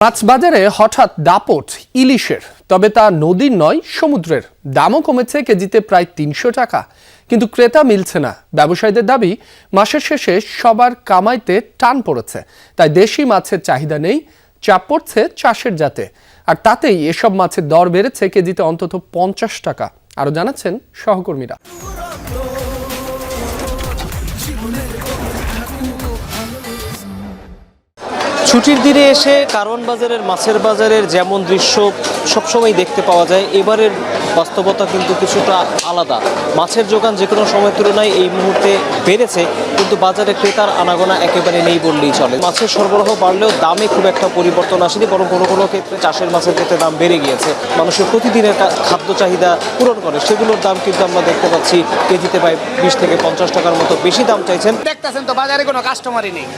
মাছ বাজারে হঠাৎ দাপট ইলিশের, তবে তা নদীর নয় সমুদ্রের। দামও কমেছে কেজিতে প্রায় ৩০০ টাকা, কিন্তু ক্রেতা মিলছে না। ব্যবসায়ীদের দাবি, মাসের শেষে সবার কামাইতে টান পড়েছে, তাই দেশি মাছের চাহিদা নেই, চাপ পড়ছে চাষের জাতে। আর তাতেই এসব মাছের দর বেড়েছে কেজিতে অন্তত ৫০ টাকা। আরও জানাচ্ছেন সহকর্মীরা। ছুটির দিনে এসে কারণ বাজারের মাছের বাজারের যেমন দৃশ্য সবসময় দেখতে পাওয়া যায়, এবারের বাস্তবতা কিন্তু কিছুটা আলাদা। মাছের যোগান যে কোনো সময়ের তুলনায় এই মুহূর্তে বেড়েছে, কিন্তু বাজারে ক্রেতার আনাগোনা একেবারে নেই বললেই চলে। মাছের সরবরাহ বাড়লেও দামে খুব একটা পরিবর্তন আসেনি, বরং কোনো কোনো ক্ষেত্রে চাষের মাছের ক্ষেত্রে দাম বেড়ে গিয়েছে। মানুষের প্রতিদিনের খাদ্য চাহিদা পূরণ করে সেগুলোর দাম কিন্তু আমরা দেখতে পাচ্ছি কেজিতে প্রায় ২০ থেকে ৫০ টাকার মতো বেশি দাম চাইছেন। দেখতেছেন তো বাজারে কোনো কাস্টমারই নেই।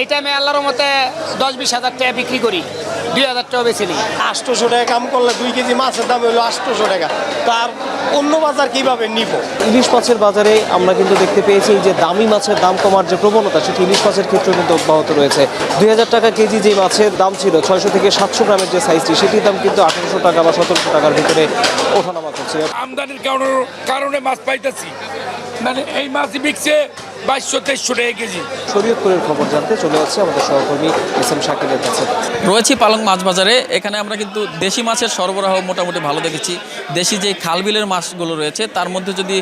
এই টাইমে আল্লাহর মতে ১০-২০ হাজার টাকা বিক্রি করি, ২,০০০ টাকা বেশি নেই। ৮০০ টাকা কাম করলে ২ কেজি মাছের দাম হলো ৮০০ টাকা। তার অন্য বাজার কিভাবে নিব? ইলিশ মাছের বাজারে আমরা কিন্তু দেখতে পেয়েছি যে দামি মাছের দাম কমার যে প্রবণতা, সেটি ইলিশ মাছের ক্ষেত্রে কিন্তু অব্যাহত রয়েছে। ২,০০০ টাকা কেজি যে মাছের দাম ছিল, ৬০০ থেকে ৭০০ গ্রামের যে সাইজটি, সেটির দাম কিন্তু ১৮০০ টাকা বা ১৭০০ টাকার ভিতরে ওঠানামা করছে। আমদানির কারণে মাছ পাইতেছি, মানে এই মাছই বিকছে ২২০০-২৩০০ টাকা কেজি। শরীয়তপুরের খবর জানতে চলে যাচ্ছে আমাদের সহকর্মী এস.এম. শাকিলের কাছে। রয়েছি পালং মাছ বাজারে। এখানে আমরা কিন্তু দেশি মাছের সরবরাহ মোটামুটি ভালো দেখেছি। দেশি যে খালবিলের মাছগুলো রয়েছে, তার মধ্যে যদি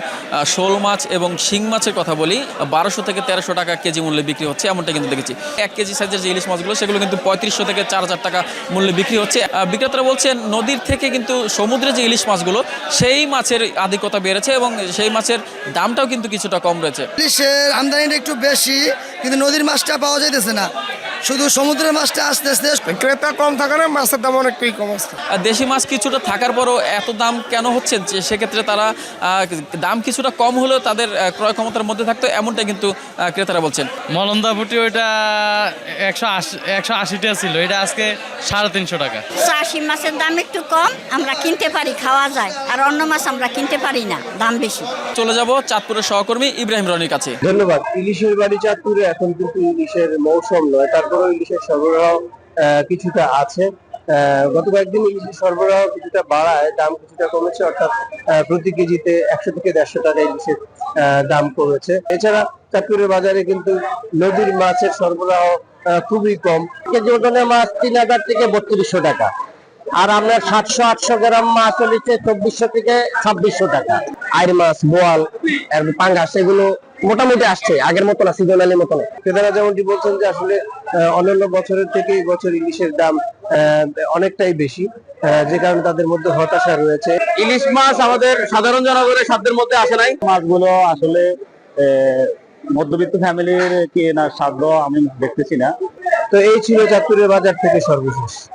শোল মাছ এবং শিং মাছের কথা বলি, ১২০০ থেকে ১৩০০ টাকা কেজি মূল্যে বিক্রি হচ্ছে, এমনটা কিন্তু দেখেছি। ১ কেজি সাইজের যে ইলিশ মাছগুলো, সেগুলো কিন্তু ৩৫০০ থেকে ৪০০০ টাকা মূল্যে বিক্রি হচ্ছে। বিক্রেতারা বলছেন নদীর থেকে কিন্তু সমুদ্রে যে ইলিশ মাছগুলো, সেই মাছের আধিক্যতা বেড়েছে এবং সেই মাছের দামটাও কিন্তু কিছুটা কম রয়েছে। ইলিশের আমদানিটা একটু বেশি, কিন্তু নদীর মাছটা পাওয়া যাইতেছে না, শুধু সমুদ্রের মাছটা আস্তে আস্তে। ক্রেতা কম থাকে না, মাছের দাম অনেকটাই কম আসছে। দেশি মাছ কিছুটা থাকার পরও এত দাম কেন হচ্ছে, যে সেক্ষেত্রে তারা দাম কিছুটা কম হলেও তাদের ক্রয় ক্ষমতার মধ্যে থাকতো, এমনটা কিন্তু ক্রেতারা বলছেন। মলন্দা ফুটি ওইটা ১৮০ টাকা ছিল, এটা আজকে ৩৫০ টাকা। চাষি মাছের দাম একটু কম, আমরা কিনতে পারি, খাওয়া যায়। আর অন্য মাছ আমরা কিনতে পারি না, দাম বেশি। চলে যাব চাঁদপুরের সহকর্মী ইব্রাহিম রনির কাছে। ধন্যবাদ। ইলিশের বাড়ি চাঁদপুরে এখন কিন্তু ইলিশের মৌসুম নয়, তারপরেও ইলিশের সরবরাহ কিছুটা আছে। গত কয়েকদিন ইলিশের সরবরাহ কিছুটা বাড়ায় দাম কিছুটা কমেছে, অর্থাৎ প্রতি কেজিতে ১০০ থেকে ১৫০ টাকা ইলিশের দাম কমেছে। এছাড়া চাঁদপুরের বাজারে কিন্তু নদীর মাছের সরবরাহ খুবই কম। কেজি ওজনের মাছ ৩০০০ থেকে ৩২০০ টাকা, আর আমরা ৭০০-৮০০ গ্রাম মাছ চলেছে ২৪০০ থেকে ২৬০০ টাকা। আইর মাছ, বোয়াল, পাঙ্গাস, এগুলো মোটামুটি আসছে, আগের মতো না, সিজনালি মতো না। ক্রেতারা যেমনটি বলছেন যে আসলে অন্যান্য বছরের থেকে এই বছর ইলিশের দাম অনেকটাই বেশি, যে কারণে তাদের মধ্যে হতাশা রয়েছে। ইলিশ মাছ আমাদের সাধারণ জনগণের সাধ্যের মধ্যে আসে নাই। মাছগুলো আসলে মধ্যবিত্ত ফ্যামিলির কি না সাধ্য আমি দেখতেছি না। তো এই ছিল চাঁদপুরের বাজার থেকে সর্বশেষ।